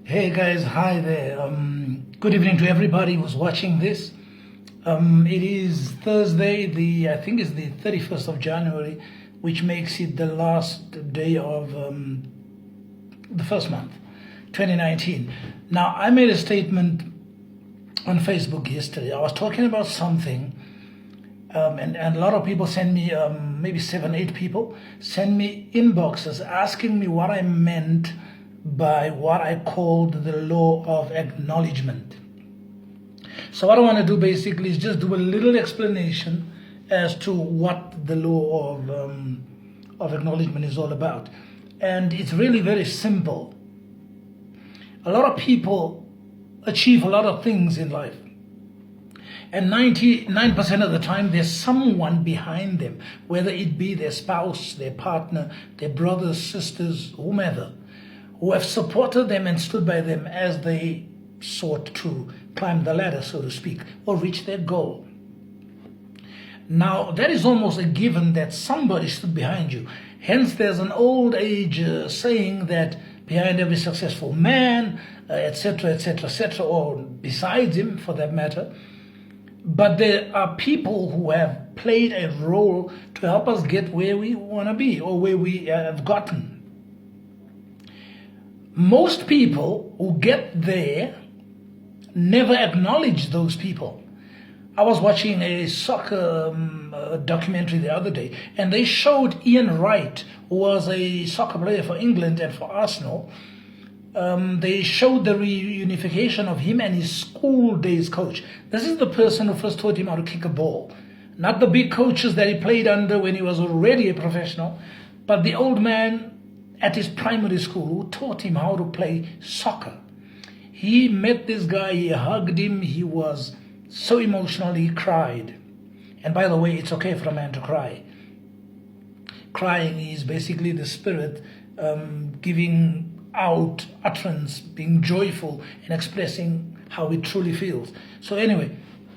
Hey guys, hi there. Good evening to everybody who's watching this. It is Thursday, I think it's the 31st of January, which makes it the last day of the first month, 2019. Now, I made a statement on Facebook yesterday. I was talking about something, and a lot of people send me, maybe 7, 8 people, send me inboxes asking me what I meant by what I called the Law of Acknowledgement. So what I want to do basically is just do a little explanation as to what the Law of Acknowledgement is all about. And it's really very simple. A lot of people achieve a lot of things in life. And 99% of the time, there's someone behind them, whether it be their spouse, their partner, their brothers, sisters, whomever, who have supported them and stood by them as they sought to climb the ladder, so to speak, or reach their goal. Now, that is almost a given that somebody stood behind you. Hence, there's an old age saying that behind every successful man, etc., etc., etc., or besides him for that matter, but there are people who have played a role to help us get where we want to be or where we have gotten. Most people who get there never acknowledge those people. I was watching a soccer documentary the other day, and they showed Ian Wright, who was a soccer player for England and for Arsenal. They showed the reunification of him and his school days coach. This is the person who first taught him how to kick a ball. Not the big coaches that he played under when he was already a professional, but the old man at his primary school who taught him how to play soccer. He met this guy, he hugged him, he was so emotional, he cried. And by the way, it's okay for a man to cry. Crying is basically the spirit giving out utterance, being joyful and expressing how it truly feels. So anyway,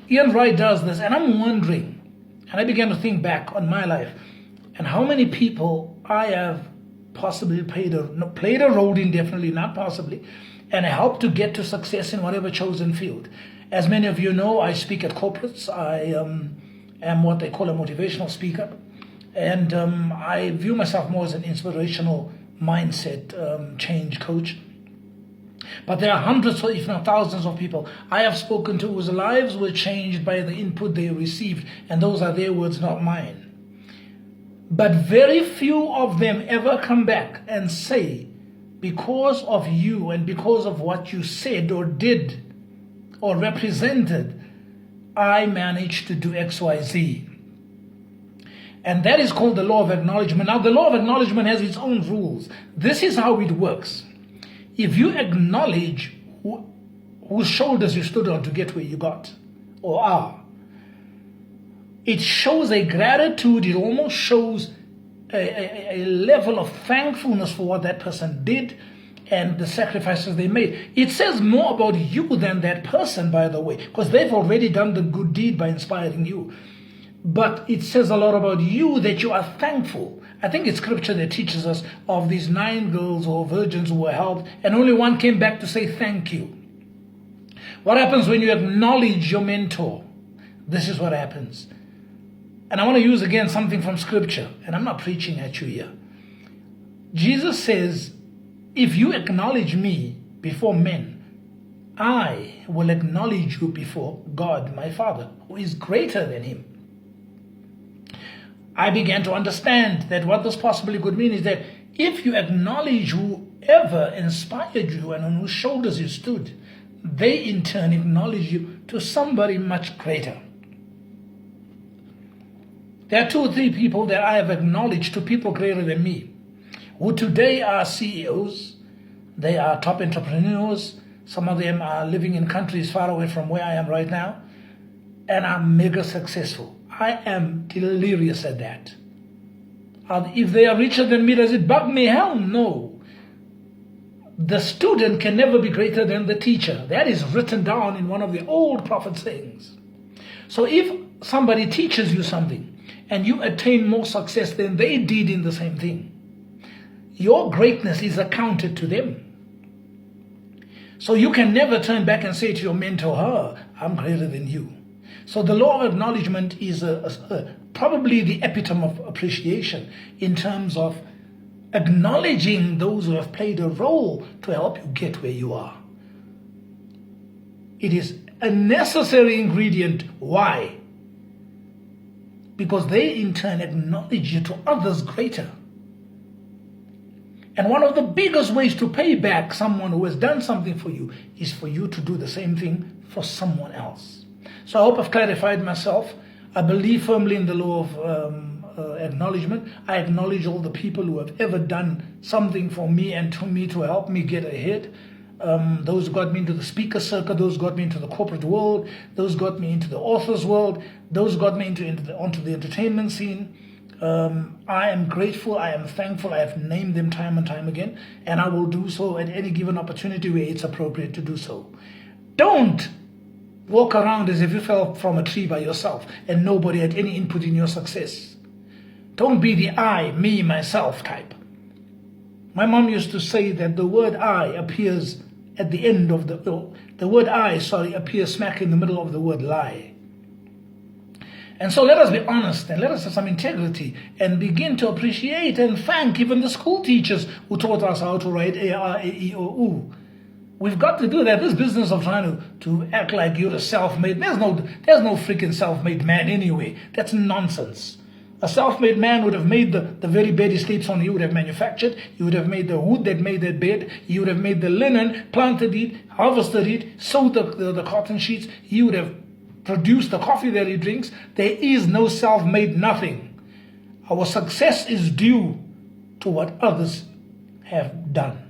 Ian Wright does this, and I'm wondering, and I began to think back on my life and how many people I have possibly played a role in, definitely not possibly, and helped to get to success in whatever chosen field. As many of you know, I speak at corporates. I am what they call a motivational speaker, and I view myself more as an inspirational mindset change coach. But there are hundreds, or if not thousands of people I have spoken to whose lives were changed by the input they received, and those are their words, not mine. But very few of them ever come back and say, because of you and because of what you said or did or represented, I managed to do X, Y, Z. And that is called the Law of Acknowledgement. Now, the Law of Acknowledgement has its own rules. This is how it works. If you acknowledge whose shoulders you stood on to get where you got or are, it shows a gratitude, it almost shows a level of thankfulness for what that person did and the sacrifices they made. It says more about you than that person, by the way, because they've already done the good deed by inspiring you. But it says a lot about you that you are thankful. I think it's scripture that teaches us of these 9 girls or virgins who were helped, and only one came back to say thank you. What happens when you acknowledge your mentor? This is what happens. And I want to use again something from scripture, and I'm not preaching at you here. Jesus says, if you acknowledge me before men, I will acknowledge you before God, my Father, who is greater than him. I began to understand that what this possibly could mean is that if you acknowledge whoever inspired you and on whose shoulders you stood, they in turn acknowledge you to somebody much greater. There are 2 or 3 people that I have acknowledged to people greater than me, who today are CEOs, they are top entrepreneurs, some of them are living in countries far away from where I am right now, and are mega successful. I am delirious at that. If they are richer than me, does it bug me? Hell no. The student can never be greater than the teacher. That is written down in one of the old prophet sayings. So if somebody teaches you something, and you attain more success than they did in the same thing, your greatness is accounted to them. So you can never turn back and say to your mentor, I'm greater than you. So the law of acknowledgement is probably the epitome of appreciation in terms of acknowledging those who have played a role to help you get where you are. It is a necessary ingredient. Why? Because they in turn acknowledge you to others greater. And one of the biggest ways to pay back someone who has done something for you is for you to do the same thing for someone else. So I hope I've clarified myself. I believe firmly in the law of acknowledgement. I acknowledge all the people who have ever done something for me and to me to help me get ahead. Those got me into the speaker circuit, those got me into the corporate world, those got me into the author's world, those got me onto the entertainment scene. I am grateful, I am thankful, I have named them time and time again, and I will do so at any given opportunity where it's appropriate to do so. Don't walk around as if you fell from a tree by yourself and nobody had any input in your success. Don't be the I, me, myself type. My mom used to say that the word I appears at the end of the word I, appears smack in the middle of the word lie. And so let us be honest and let us have some integrity and begin to appreciate and thank even the school teachers who taught us how to write A, R, A, E, O, U. We've got to do that. This business of trying to act like you're a self-made, there's no freaking self-made man anyway. That's nonsense. A self-made man would have made the very bed he sleeps on. He would have manufactured. He would have made the wood that made that bed. He would have made the linen, planted it, harvested it, sewed the cotton sheets. He would have produced the coffee that he drinks. There is no self-made nothing. Our success is due to what others have done.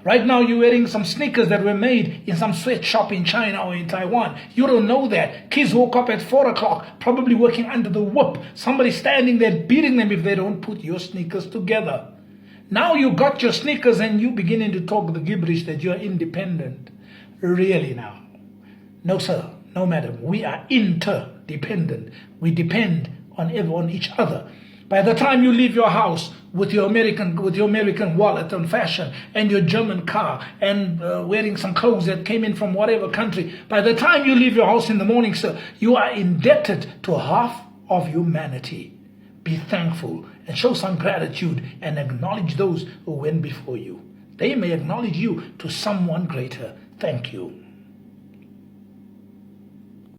Right now you're wearing some sneakers that were made in some sweatshop in China or in Taiwan. You don't know that. Kids woke up at 4 o'clock, probably working under the whip. Somebody standing there beating them if they don't put your sneakers together. Now you got your sneakers and you beginning to talk the gibberish that you're independent. Really now? No sir, no madam. We are interdependent. We depend on each other. By the time you leave your house with your American wallet on fashion and your German car and wearing some clothes that came in from whatever country, by the time you leave your house in the morning, sir, you are indebted to half of humanity. Be thankful and show some gratitude and acknowledge those who went before you. They may acknowledge you to someone greater. Thank you.